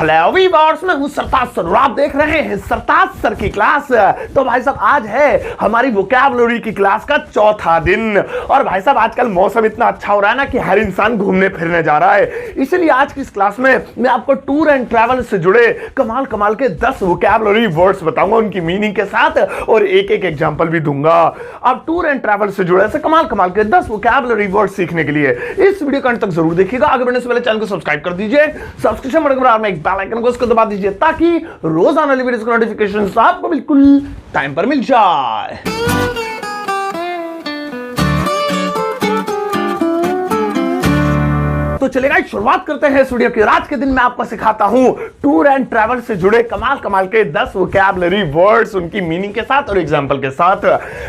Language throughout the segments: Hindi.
हेलो वीवर्स, मैं हूं सरताज सर और आप देख रहे हैं सरताज सर की क्लास। तो भाई साहब आज है हमारी वोकैबुलरी की क्लास का चौथा दिन और भाई साहब आजकल मौसम इतना अच्छा हो रहा है ना कि हर इंसान घूमने फिरने जा रहा है। इसलिए आज की इस क्लास में मैं आपको टूर एंड ट्रैवल से जुड़े कमाल कमाल के 10 वोकैबुलरी वर्ड्स बताऊंगा उनकी मीनिंग के साथ और एक एक एग्जांपल भी दूंगा। अब टूर एंड ट्रैवल से जुड़े ऐसे कमाल कमाल के 10 वोकैबुलरी वर्ड्स सीखने के लिए इस वीडियो को अंत तक जरूर देखिएगा। आगे बढ़ने से पहले चैनल को सब्सक्राइब कर दीजिए, सब्सक्रिप्शन बटन पर एक बेल आइकन को उसको दबा दीजिए ताकि रोजाना वाली वीडियोस का नोटिफिकेशन आपको बिल्कुल टाइम पर मिल जाए। तो चलेगा शुरुआत करते हैं इस वीडियो की। आज के दिन मैं आपको सिखाता हूं टूर एंड ट्रैवल से जुड़े कमाल कमाल के 10 वोकैबुलरी वर्ड्स उनकी मीनिंग के साथ और एग्जांपल के साथ।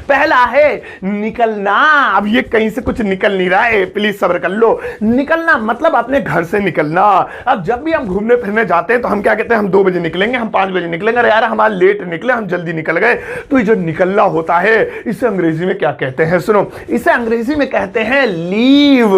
पहला है निकलना। अब ये कहीं से कुछ निकल नहीं रहा है, प्लीज सब्र कर लो। निकलना मतलब अपने घर से निकलना। अब जब भी हम घूमने फिरने जाते हैं तो हम क्या कहते हैं, हम 2 बजे निकलेंगे, हम 5 बजे निकलेंगे, अरे यार हमारा लेट निकले, हम जल्दी निकल गए। तो ये जो निकलना होता है इसे अंग्रेजी में क्या कहते हैं, सुनो। इसे अंग्रेजी में कहते हैं लीव।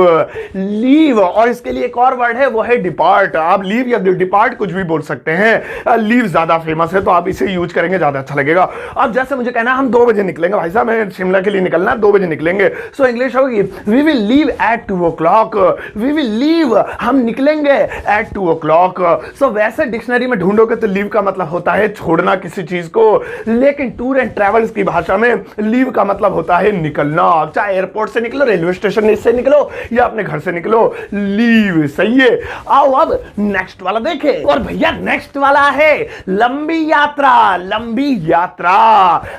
लीव और इसके लिए एक और वर्ड है वो है डिपार्ट। आप लीव या डिपार्ट कुछ भी बोल सकते हैं। लीव ज्यादा फेमस है तो आप इसे यूज करेंगे ज्यादा अच्छा लगेगा। अब जैसे मुझे कहना है हम 2 बजे निकलेंगे, भाई साहब मैं शिमला के लिए निकलना है, 2 बजे निकलेंगे। सो इंग्लिश होगी we will leave at 2 o'clock। We will leave, हम निकलेंगे एट 2 o'clock। सो वैसे डिक्शनरी में ढूंढोगे तो लीव का मतलब होता है छोड़ना किसी चीज को, लेकिन टूर एंड ट्रैवल्स की भाषा में लीव का मतलब होता है निकलना। चाहे एयरपोर्ट से निकलो, रेलवे स्टेशन से निकलो या अपने घर से निकलो, लीव। सही है। आओ अब नेक्स्ट वाला देखें। और भैया नेक्स्ट वाला है लंबी यात्रा। लंबी यात्रा,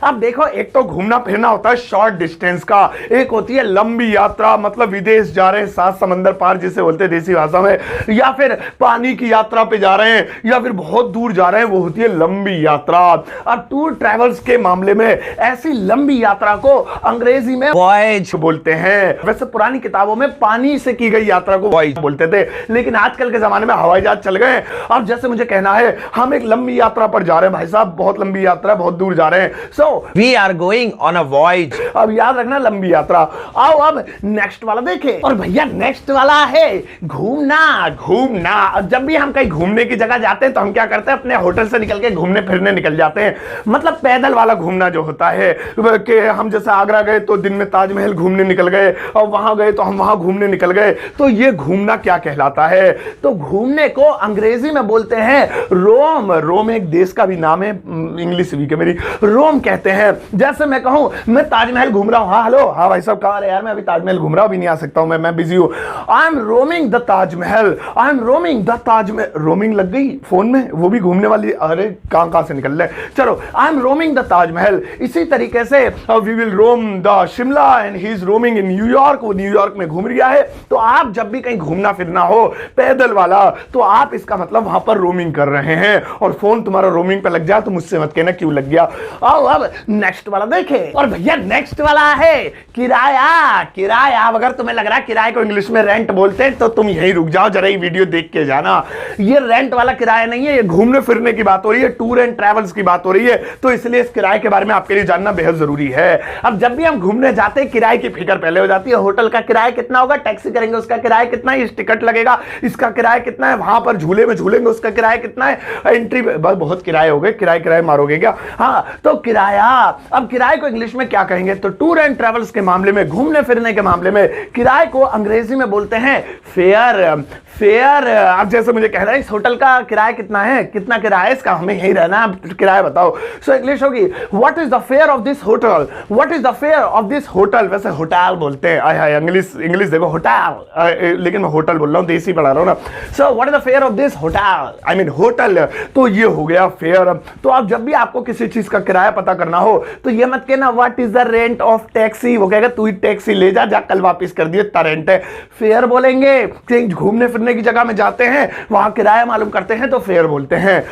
अब देखो एक तो घूमना फिरना होता है शॉर्ट डिस्टेंस का, एक होती है लंबी यात्रा मतलब विदेश जा रहे हैं, 7 समंदर पार जिसे बोलते हैं देसी भाषा में, या फिर पानी की यात्रा पे जा रहे हैं या फिर बहुत दूर जा रहे हैं, वो होती है लंबी यात्रा। अब टूर ट्रैवल्स के मामले में ऐसी लंबी यात्रा को अंग्रेजी में वॉयज बोलते हैं। वैसे पुरानी किताबों में पानी से की गई यात्रा को वॉयज बोलते थे, लेकिन आजकल के जमाने में हवाई जहाज चल गए। अब जैसे मुझे कहना है हम एक लंबी यात्रा पर जा रहे हैं, भाई साहब बहुत लंबी यात्रा, बहुत दूर जा रहे हैं, so we are going on a voyage. अब याद रखना लंबी यात्रा। आओ अब नेक्स्ट वाला देखें। और भैया नेक्स्ट वाला है घूमना। घूमना, जब भी हम कहीं घूमने की जगह जाते हैं तो हम क्या करते हैं, अपने होटल से निकल के घूमने फिरने निकल जाते हैं। मतलब पैदल वाला घूमना जो होता है कि हम जैसे आगरा गए तो दिन में ताजमहल घूमने निकल गए और वहां गए तो हम वहां घूमने निकल गए। तो ये घूमना क्या कहलाता है, तो घूमने को अंग्रेजी में बोलते हैं रोम। रोम एक देश का भी नाम है, इंग्लिश वीक है मेरी। रोम कहते हैं। जैसे मैं कहूं मैं ताजमहल घूम रहा हूं, हाँ हेलो, हाँ भाई साहब कहां रहे यार, मैं अभी ताजमहल घूम रहा हूं, अभी नहीं आ सकता हूं, मैं बिजी हूं। आई am roaming the Taj Mahal. I am roaming the Taj Mahal. Roaming लग गई फोन में, वो भी घूमने वाली, अरे कहां से निकल रहे। चलो I am roaming the Taj Mahal. इसी तरीके से we will roam the Shimla and he is roaming in New York. वो न्यूयॉर्क में घूम रहा है। तो आप जब भी कहीं घूमना फिरना हो पैदल वाला तो आप इसका मतलब वहां पर रोमिंग कर रहे हैं। और फोन तुम्हारा रोमिंग पे लग जाए तो मुझसे मत कहना क्यों लग गया। आओ अब नेक्स्ट वाला देखें। और भैया नेक्स्ट वाला है किराया। किराया, अगर तुम्हें लग रहा है किराए को इंग्लिश में रेंट बोलते हैं तो तुम यहीं रुक जाओ, जरा ये वीडियो देख के जाना। ये रेंट वाला किराया नहीं है, ये घूमने फिरने की बात हो रही है, टूर एंड ट्रैवल्स की बात हो रही है। तो इसलिए इस किराए के बारे में आपके लिए जानना बेहद जरूरी है। अब जब भी हम घूमने जाते हैं किराए की फिक्र पहले हो जाती है। होटल का किराया कितना होगा, टैक्सी करेंगे उसका किराया कितना है, इस टिकट लगेगा इसका किराया कितना है, वहां पर झूले में झूलेंगे उसका किराया कितना है, एंट्री बहुत किराए हो गए, किराए मारोगे क्या। हाँ तो किराया। अब किराए को इंग्लिश में क्या कहेंगे, तो टूर एंड ट्रैवल्स के मामले में, घूमने फिरने के मामले में किराए को अंग्रेजी में बोलते हैं फेयर। फेयर। अब जैसे मुझे कह रहा है इस होटल का किराया कितना है, कितना किराया है इसका, हमें यही रहना है, किराया बताओ। सो इंग्लिश होगी what is the fair of this hotel. What is the fair of this hotel. वैसे होटल बोलते हैं, इंग्लिश देखो होटल, लेकिन मैं होटल बोल रहा हूँ, देसी पढ़ा रहा हूँ ना। So what is the fair of this hotel, I mean hotel. तो ये हो गया फेयर। तो आप जब भी आपको किसी चीज का किराया पता करना हो तो ये मत कहना what is the rent of taxi, वो कहेगा तू ही टैक्सी ले जा, कल वापस कर दिए, इतना रेंट है। फेयर बोलेंगे, घूमने फिरने की जगह में जाते हैं वहां किराया मालूम करते हैं तो फेयर बोलते हैं।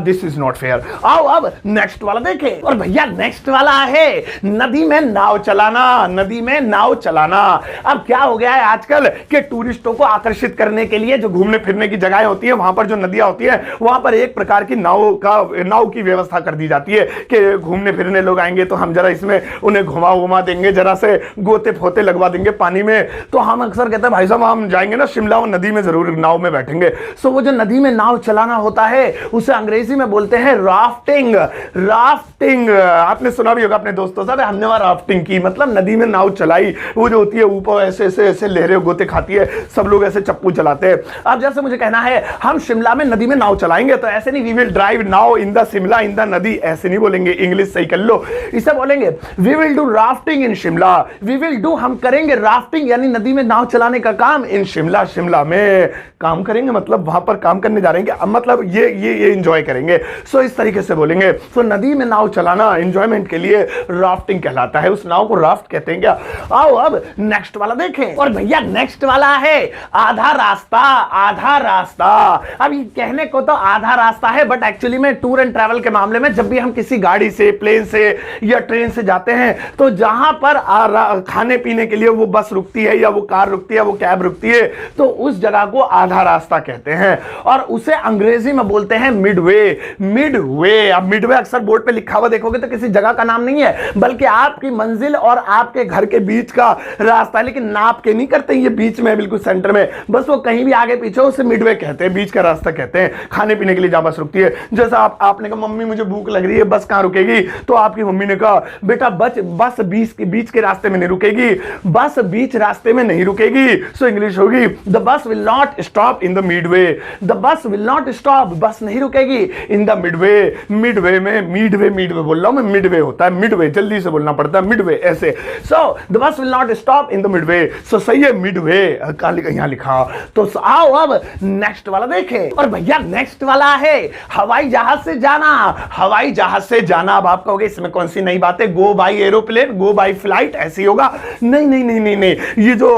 This is not fair. आओ अब नेक्स्ट वाला देखें। और भैया नेक्स्ट वाला है नदी में नाव चलाना। नदी में नाव चलाना। अब क्या हो गया है आजकल कि टूरिस्टों को आकर्षित करने के लिए जो घूमने फिरने की जगहें होती है वहां पर जो नदियां होती है वहां पर एक प्रकार की नाव की व्यवस्था कर दी जाती है कि घूमने फिरने लोग आएंगे तो हम जरा इसमें उन्हें घुमा देंगे, जरा से गोते फोते लगवा देंगे पानी में। तो हम अक्सर कहते हैं भाई साहब हम जाएंगे ना शिमला, वो नदी में जरूर जरूर नाव में बैठेंगे। सो वो जो नदी में नाव चलाना होता है उसे अंग्रेजी में बोलते हैं राफ्टिंग। राफ्टिंग आपने सुना भी होगा अपने दोस्तों से, हमने वहां राफ्टिंग की, मतलब नदी में नाव चलाई। वो जो होती है ऊपर ऐसे ऐसे ऐसे लहरें गोते खाती है, सब लोग ऐसे चप्पू चलाते हैं। अब जैसे मुझे कहना है हम शिमला में नदी में नाव चलाएंगे, तो ऐसे नहीं we will drive now in the Shimla in the nadi, ऐसे नहीं बोलेंगे, इंग्लिश सही कर लो। इसे बोलेंगे we will do rafting in Shimla. We will do हम करेंगे राफ्टिंग यानी नदी में नाव चलाने का काम इन शिमला, शिमला में काम करेंगे, मतलब वहां पर काम करने जा रहे हैं, मतलब ये एंजॉय करेंगे। सो इस तरीके से बोलेंगे। सो नदी में नाव चलाना एंजॉयमेंट के लिए राफ्टिंग कहलाता है, उस नाव को राफ्ट कहते हैं क्या। आओ अब नेक्स्ट वाला देखें, और भैया नेक्स्ट वाला है आधा रास्ता। आधा रास्ता, अब ये कहने को तो आधा रास्ता है, बट एक्चुअली में टूर एंड ट्रैवल के मामले में जब भी हम किसी गाड़ी से, प्लेन से या ट्रेन से जाते हैं, तो जहां पर खाने पीने के लिए वो बस रुकती है या वो कार रुकती है, वो कैब रुकती है, तो उस जगह को आधा रास्ता कहते हैं, और उसे अंग्रेजी में बोलते हैं मिडवे। मिडवे, अब मिडवे अक्सर बोर्ड पे लिखा हुआ देखोगे तो किसी जगह का नाम नहीं है, बल्कि आपकी मंजिल और आपके घर के बीच का रास्ता है, लेकिन नाप के नहीं करते, ये बीच में बिल्कुल सेंटर में, बस वो कहीं भी आगे पीछे उसे मिडवे कहते हैं, बीच का रास्ता कहते हैं। खाने पीने के लिए जहां बस रुकती है, जैसा आपने कहा मम्मी मुझे भूख लग रही है, बस कहां रुकेगी, तो आपकी मम्मी ने कहा बेटा बस बीच के रास्ते में नहीं रुकेगी, बस बीच रास्ते में नहीं रुकेगी। सो इंग्लिश होगी the bus will not stop in the Midway. The bus will not stop, बस नहीं रुकेगी इन द मिडवे। मिडवे में मिडवे बोल रहा हूं मैं, मिडवे होता है मिडवे, जल्दी से बोलना पड़ता है मिडवे ऐसे। So the bus will not stop in the midway. So सही है मिडवे, यहां लिखा। तो आओ अब नेक्स्ट वाला देखें, और भैया नेक्स्ट वाला है हवाई जहाज से जाना। हवाई जहाज से जाना, अब आप कहोगे इसमें कौन सी नई बात है, go by aeroplane, go by flight, ऐसे ही होगा। नहीं नहीं नहीं नहीं नहीं, ये जो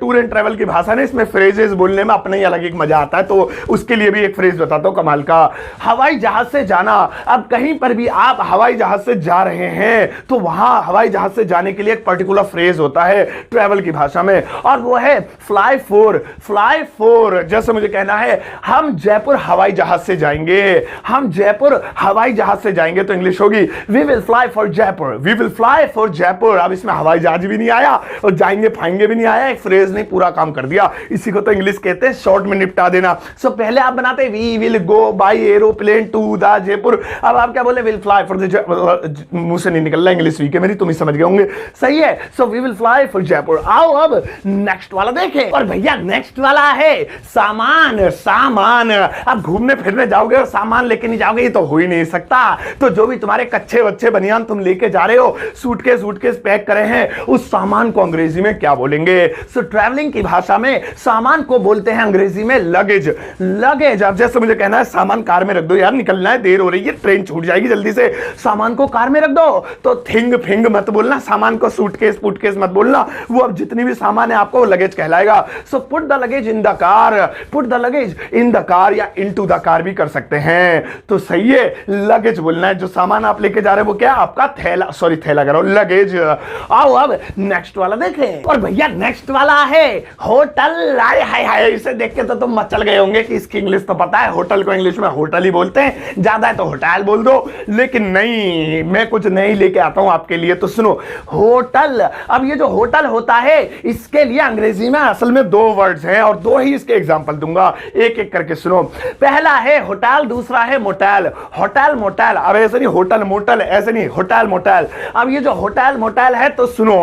टूर एंड ट्रैवल की भाषा है इसमें फ्रेजेस बोलने में अपना ही अलग एक मजा आता है, तो उसके लिए भी एक फ्रेज बताता हूं कमाल का। हवाई जहाज से जाना, अब कहीं पर भी आप हवाई जहाज से जा रहे हैं तो वहां हवाई जहाज से जाने के लिए एक पर्टिकुलर फ्रेज होता है ट्रैवल की भाषा में, और वो है फ्लाई फॉर। फ्लाई फॉर, जैसे मुझे कहना है हम जयपुर हवाई जहाज से जाएंगे, हम जयपुर हवाई जहाज से जाएंगे, तो इंग्लिश होगी we will fly for Jaipur. We will fly for Jaipur. अब इसमें हवाई जहाज भी नहीं आया और जाएंगे फाएंगे भी नहीं आया, एक फ्रेज ने पूरा काम कर दिया। इसी को तो इंग्लिश कहते हैं शॉर्ट में निपटा देना। सो पहले आप बनाते we will go by aeroplane to the Jaipur, अब आप क्या बोले विल फ्लाई फॉर द, मुंह से नहीं निकल रहा इंग्लिश वीक है मेरी, तुम ही समझ गए होंगे, सही है। So we will fly for Jaipur. आओ अब नेक्स्ट वाला देखें, और भैया नेक्स्ट वाला है सामान। सामान, अब घूमने फिरने जाओगे और सामान लेके नहीं जाओगे, ये तो हो ही नहीं सकता। तो जो भी तुम्हारे कच्चे बच्चे बनियान तुम लेके जा रहे हो, सूटकेस पैक करे हैं, उस सामान को अंग्रेजी में क्या बोलेंगे। सो ट्रैवलिंग की भाषा में सामान को बोलते हैं अंग्रेजी में लगेज। लगेज, अब जैसे मुझे कहना है सामान कार में रख दो यार, निकलना है, देर हो रही है, ट्रेन छूट जाएगी, जल्दी से सामान को कार में रख दो, तो थिंग फिंग मत बोलना, सामान को सूटकेस पुटकेस मत बोलना, वो अब जितनी भी सामान है आपको लगेज कहलाएगा। So put the luggage in the car, put the luggage in the car, या इनटू द कार भी कर सकते हैं, तो सही है लगेज बोलना है। जो सामान आप लेके जा रहे हैं वो क्या, आपका थैला, सॉरी थैला करो, लगेज। आओ अब नेक्स्ट वाला देखें, और भैया नेक्स्ट वाला है होटल। हाय हाय हाय, इसे देख के तो तुम मचल गए होंगे कि इसकी इंग्लिश तो पता है, होटल को इंग्लिश में होटल ही बोलते हैं, ज्यादा है तो होटल बोल दो, लेकिन नहीं, मैं कुछ नहीं लेके आता हूं आपके लिए, तो सुनो होटल। अब ये जो होटल होता है इसके लिए अंग्रेजी में असल में दो वर्ड्स हैं, और दो ही इसके एग्जांपल दूंगा, एक एक करके सुनो। पहला है होटल, दूसरा है मोटेल। होटल मोटेल, अब ऐसे नहीं होटल मोटल, ऐसे नहीं, होटल मोटेल। अब ये जो होटल मोटेल है तो सुनो,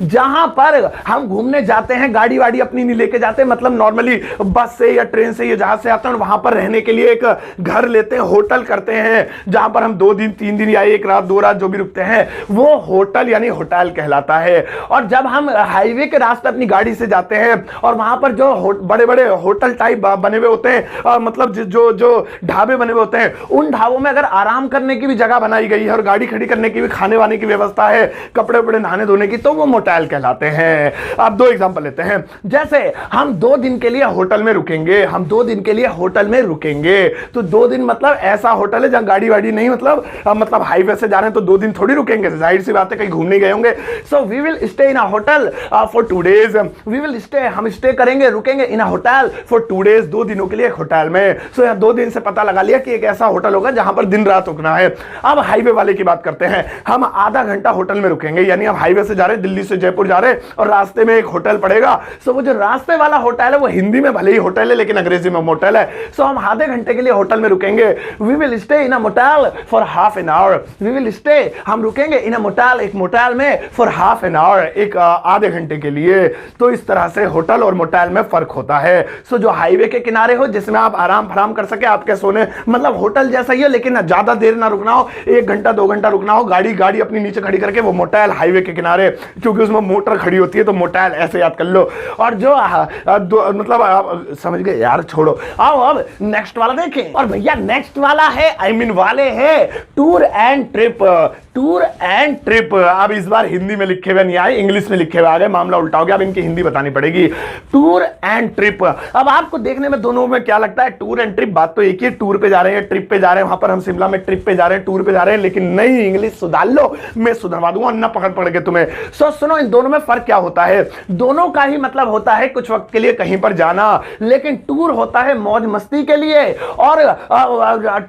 जहां पर हम घूमने जाते हैं, गाड़ी वाड़ी अपनी नहीं लेके जाते, मतलब नॉर्मली बस से या ट्रेन से या जहाज से आते हैं, वहां पर रहने के लिए एक घर लेते हैं, होटल करते हैं, जहां पर हम 2 दिन 3 दिन या 1 रात 2 रात जो भी रुकते हैं, वो होटल यानी होटल कहलाता है। और जब हम हाईवे के रास्ते अपनी गाड़ी से जाते हैं और वहां पर जो बड़े बड़े होटल टाइप बने हुए होते हैं, मतलब जो ढाबे बने हुए होते हैं, उन ढाबों में अगर आराम करने की भी जगह बनाई गई है और गाड़ी खड़ी करने की भी, खाने वाने की व्यवस्था है, कपड़े उपड़े नहाने धोने की, तो वो मोटेल कहलाते हैं। अब 2 एग्जांपल लेते हैं, जैसे हम 2 दिन के लिए होटल में रुकेंगे, हम 2 दिन के लिए होटल में रुकेंगे, तो 2 दिन मतलब ऐसा होटल है जहां गाड़ी वाड़ी नहीं, मतलब हाईवे से जा रहे हैं तो 2 दिन थोड़ी रुकेंगे, जाहिर सी बात है कहीं घूमने गए होंगे। So we will stay in a hotel for 2 days। We will stay, हम स्टे करेंगे, रुकेंगे in a hotel for 2 days, 2 दिनों के लिए होटल में। सो यहां 2 दिन से पता लगा लिया कि एक ऐसा होटल होगा जहां पर दिन रात रुकना है। अब हाईवे वाले की बात करते हैं, हम आधा घंटा होटल में रुकेंगे, यानी हम हाईवे से जा रहे हैं, दिल्ली से जयपुर जा रहे हैं और रास्ते में एक होटल पड़ेगा। सो वो जो रास्ते वाला होटल है वो हिंदी हिंदी में भले ही होटल है लेकिन अंग्रेजी में मोटेल है। सो हम आधे घंटे के लिए होटल में रुकेंगे। We will stay in a motel for half an hour. We will stay, हम रुकेंगे इन अ मोटेल, एक मोटेल में फॉर हाफ एन आवर, एक आधे घंटे के लिए। तो इस तरह से होटल और मोटेल में फर्क होता है। सो जो हाईवे के किनारे हो जिसमें आप आराम फराम कर सके, आपके सोने मतलब होटल जैसा ही है लेकिन ज्यादा देर ना रुकना हो, 1 घंटा 2 घंटा रुकना हो, गाड़ी अपनी नीचे खड़ी करके, वो मोटेल हाईवे के किनारे, क्योंकि उसमें मोटर खड़ी होती है तो मोटेल ऐसे याद कर लो। और जो मतलब आप समझ गए यार, छोड़ो। आओ अब नेक्स्ट वाला देखें। और भैया नेक्स्ट वाला है, आई मीन वाले है tour and trip. Tour and trip अब इस बार हिंदी में लिखे हुए नहीं आए, इंग्लिश में लिखे हुए आ गए, मामला उल्टा हो गया। अब इनकी हिंदी बतानी पड़ेगी। Tour and trip. अब आपको देखने में दोनों में क्या लगता है? टूर एंड ट्रिप, बात तो एक ही, टूर पे जा रहे हैं, ट्रिप पे जा रहे हैं। वहां पर हम शिमला में ट्रिप पे जा रहे हैं, टूर पे जा रहे हैं, लेकिन नहीं, इंग्लिश सुधार लो, मैं सुधरवा दूंगा ना पकड़ के तुम्हें। सो सुनो, इन दोनों में फर्क क्या होता है? दोनों का ही मतलब होता है कुछ वक्त के लिए कहीं पर जाना, लेकिन टूर होता है मौज मस्ती के लिए और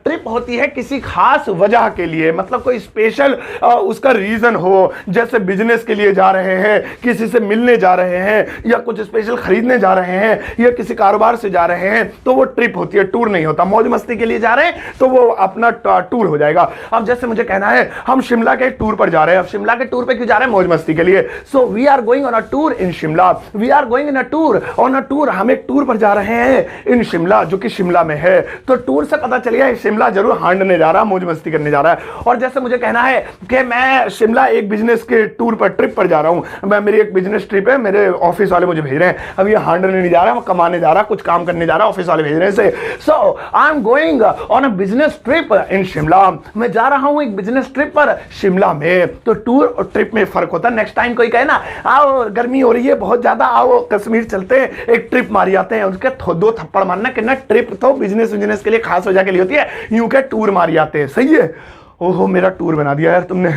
ट्रिप होती है किसी खास वजह के लिए, मतलब कोई स्पेशल उसका रीजन हो, जैसे बिजनेस के लिए जा रहे हैं, किसी से मिलने जा रहे हैं, या कुछ स्पेशल खरीदने जा रहे हैं, या किसी कारोबार से जा रहे हैं, तो वो ट्रिप होती है, टूर नहीं होता। मौज मस्ती के लिए जा रहे हैं तो वो अपना टूर हो जाएगा। अब जैसे मुझे कहना है हम शिमला के टूर पर जा रहे हैं। अब शिमला के टूर पे क्यों जा रहे हैं? मौज मस्ती के लिए। So we are going on a tour in Shimla. We are going in a tour, on a tour, हम एक टूर पर जा रहे हैं इन शिमला, जो कि शिमला में है। तो टूर से पता चल गया शिमला जरूर हांडने जा रहा है, मौज मस्ती करने जा रहा है। और जैसे मुझे कहना है कि मैं शिमला एक बिजनेस के टूर पर, ट्रिप पर जा रहा हूं, मैं, मेरी एक बिजनेस ट्रिप है, मेरे ऑफिस वाले मुझे भेज रहे हैं। अब ये हांडने नहीं जा रहा है, वो कमाने जा रहा है, कुछ काम करने जा रहा है, ऑफिस वाले भेज रहे हैं से। So I am going on a business trip in Shimla. मैं जा रहा हूं एक बिजनेस ट्रिप पर शिमला में। तो टूर और ट्रिप में फर्क होता है। नेक्स्ट टाइम कोई कहे ना, आओ गर्मी हो रही है बहुत ज्यादा, आओ कश्मीर चलते हैं, एक ट्रिप मारी आते हैं, उसके 2 थप्पड़ मारना कि ना, ट्रिप तो बिजनेस के लिए, खास वजह के लिए होती है, यूं के टूर मारी आते हैं। सही है? ओहो, मेरा टूर बना दिया यार तुमने।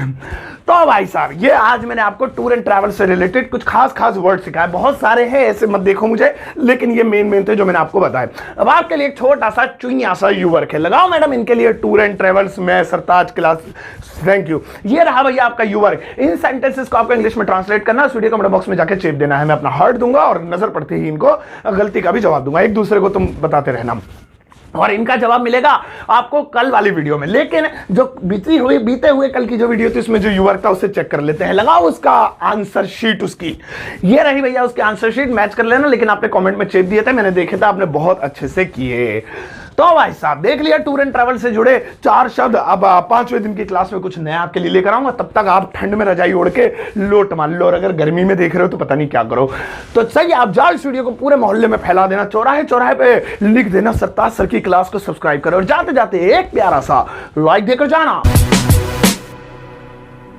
तो भाई साहब, ये आज मैंने आपको टूर एंड ट्रैवल से रिलेटेड कुछ खास वर्ड सिखाए। बहुत सारे हैं, ऐसे मत देखो मुझे, लेकिन ये मेन थे जो मैंने आपको बताए। अब आपके लिए एक छोटा सा चुईया सा यू वर्क है, लगाओ मैडम इनके लिए टूर एंड ट्रैवल्स में सरताज क्लास। Thank you. ये रहा भैया आपका यू वर्क। इन सेंटेंसेस को आपको इंग्लिश में ट्रांसलेट करना, वीडियो कमेंट बॉक्स में जाके चेप देना है। मैं अपना हार्ट दूंगा और नजर पड़ते ही इनको गलती का भी जवाब दूंगा। एक दूसरे को तुम बताते रहना और इनका जवाब मिलेगा आपको कल वाली वीडियो में। लेकिन जो बीते हुए कल की जो वीडियो थी उसमें जो यूवर्क था उससे चेक कर लेते हैं। लगाओ उसका आंसर शीट, उसकी ये रही भैया, उसकी आंसर शीट मैच कर लेना। लेकिन आपने कमेंट में चेक दिए थे, मैंने देखे थे, आपने बहुत अच्छे से किए। तो भाई साहब देख लिया टूर एंड ट्रैवल से जुड़े 4 शब्द। अब 5वें दिन की क्लास में कुछ नया आपके लिए लेकर आऊंगा। तब तक आप ठंड में रजाई ओढ़ के लोट मान लो, और अगर गर्मी में देख रहे हो तो पता नहीं क्या करो। तो सही, आप जाओ इस वीडियो को पूरे मोहल्ले में फैला देना, चौराहे पे लिख देना सरताज सर की क्लास को सब्सक्राइब करो, और जाते जाते एक प्यारा सा लाइक देकर जाना।